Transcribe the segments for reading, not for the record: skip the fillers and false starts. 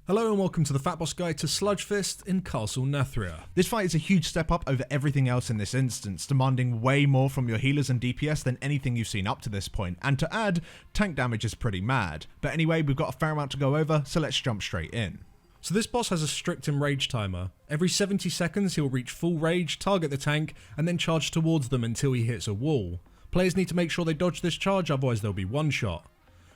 Hello and welcome to the FATBOSS guide to Sludgefist in Castle Nathria. This fight is a huge step up over everything else in this instance, demanding way more from your healers and DPS than anything you've seen up to this point, and to add, tank damage is pretty mad. But anyway, we've got a fair amount to go over, so let's jump straight in. So this boss has a strict Enrage timer. Every 70 seconds he'll reach full rage, target the tank, and then charge towards them until he hits a wall. Players need to make sure they dodge this charge, otherwise they'll be one shot.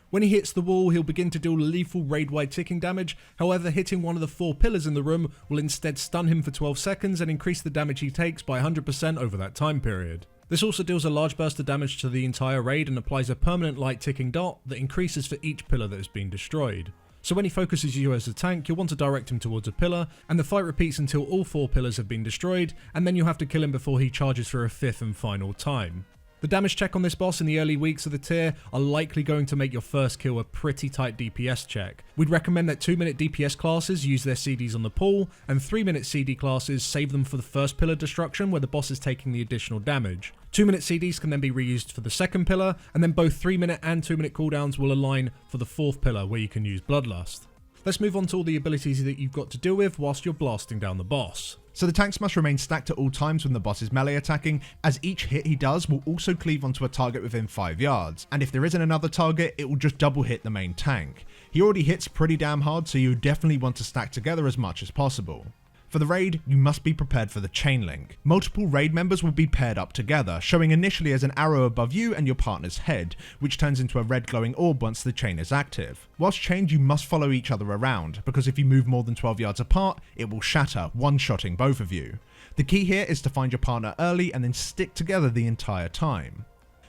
When he hits the wall, he'll begin to deal lethal raid-wide ticking damage, however hitting one of the 4 pillars in the room will instead stun him for 12 seconds and increase the damage he takes by 100% over that time period. This also deals a large burst of damage to the entire raid and applies a permanent light ticking dot that increases for each pillar that has been destroyed. So when he focuses you as a tank, you'll want to direct him towards a pillar, and the fight repeats until all 4 pillars have been destroyed, and then you'll have to kill him before he charges for a 5th and final time. The damage check on this boss in the early weeks of the tier are likely going to make your first kill a pretty tight DPS check. We'd recommend that 2-minute DPS classes use their CDs on the pool, and 3-minute CD classes save them for the first pillar destruction where the boss is taking the additional damage. 2-minute CDs can then be reused for the second pillar, and then both 3-minute and 2-minute cooldowns will align for the 4th pillar where you can use Bloodlust. Let's move on to all the abilities that you've got to deal with whilst you're blasting down the boss. So the tanks must remain stacked at all times when the boss is melee attacking, as each hit he does will also cleave onto a target within 5 yards, and if there isn't another target, it will just double hit the main tank. He already hits pretty damn hard, so you definitely want to stack together as much as possible. For the raid, you must be prepared for the chain link. Multiple raid members will be paired up together, showing initially as an arrow above you and your partner's head, which turns into a red glowing orb once the chain is active. Whilst chained, you must follow each other around, because if you move more than 12 yards apart, it will shatter, one-shotting both of you. The key here is to find your partner early and then stick together the entire time.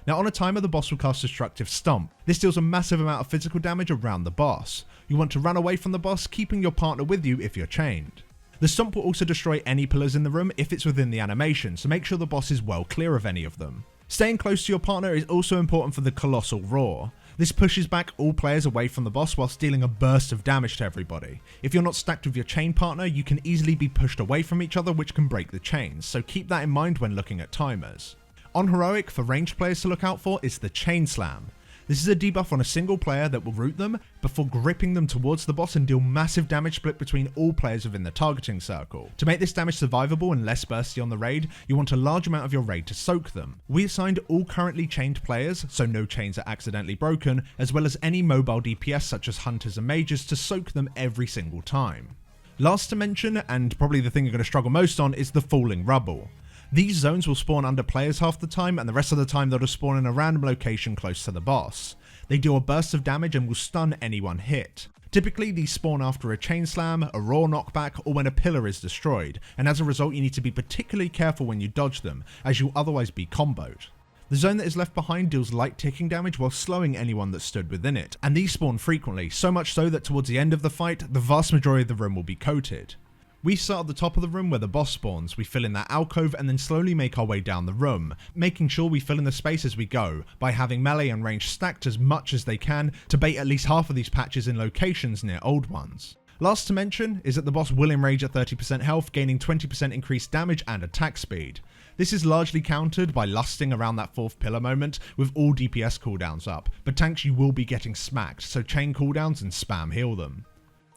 Now on a timer, the boss will cast Destructive Stomp. This deals a massive amount of physical damage around the boss. You want to run away from the boss, keeping your partner with you if you're chained. The Stomp will also destroy any pillars in the room if it's within the animation, so make sure the boss is well clear of any of them. Staying close to your partner is also important for the Colossal Roar. This pushes back all players away from the boss whilst dealing a burst of damage to everybody. If you're not stacked with your chain partner, you can easily be pushed away from each other, which can break the chains, so keep that in mind when looking at timers. On Heroic, for ranged players to look out for is the Chain Slam. This is a debuff on a single player that will root them before gripping them towards the boss and deal massive damage split between all players within the targeting circle. To make this damage survivable and less bursty on the raid, you want a large amount of your raid to soak them. We assigned all currently chained players, so no chains are accidentally broken, as well as any mobile DPS such as hunters and mages to soak them every single time. Last to mention, and probably the thing you're going to struggle most on, is the Falling Rubble. These zones will spawn under players half the time, and the rest of the time they'll just spawn in a random location close to the boss. They deal a burst of damage and will stun anyone hit. Typically these spawn after a chain slam, a raw knockback, or when a pillar is destroyed, and as a result you need to be particularly careful when you dodge them, as you'll otherwise be comboed. The zone that is left behind deals light ticking damage while slowing anyone that stood within it, and these spawn frequently, so much so that towards the end of the fight, the vast majority of the room will be coated. We start at the top of the room where the boss spawns, we fill in that alcove and then slowly make our way down the room, making sure we fill in the space as we go, by having melee and range stacked as much as they can to bait at least half of these patches in locations near old ones. Last to mention is that the boss will enrage at 30% health, gaining 20% increased damage and attack speed. This is largely countered by lusting around that 4th pillar moment with all DPS cooldowns up, but tanks you will be getting smacked, so chain cooldowns and spam heal them.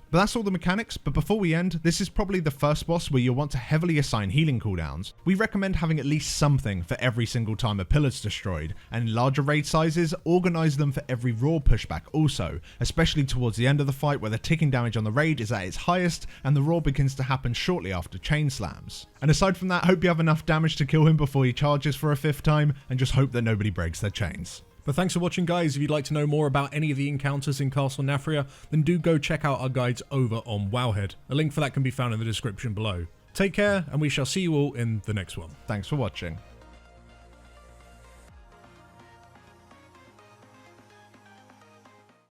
But that's all the mechanics, but before we end, this is probably the first boss where you'll want to heavily assign healing cooldowns. We recommend having at least something for every single time a pillar's destroyed, and in larger raid sizes, organise them for every raw pushback also, especially towards the end of the fight where the ticking damage on the raid is at its highest and the raw begins to happen shortly after chain slams. And aside from that, hope you have enough damage to kill him before he charges for a 5th time, and just hope that nobody breaks their chains. But thanks for watching guys. If you'd like to know more about any of the encounters in Castle Nathria, then do go check out our guides over on Wowhead. A link for that can be found in the description below. Take care, and we shall see you all in the next one. Thanks for watching.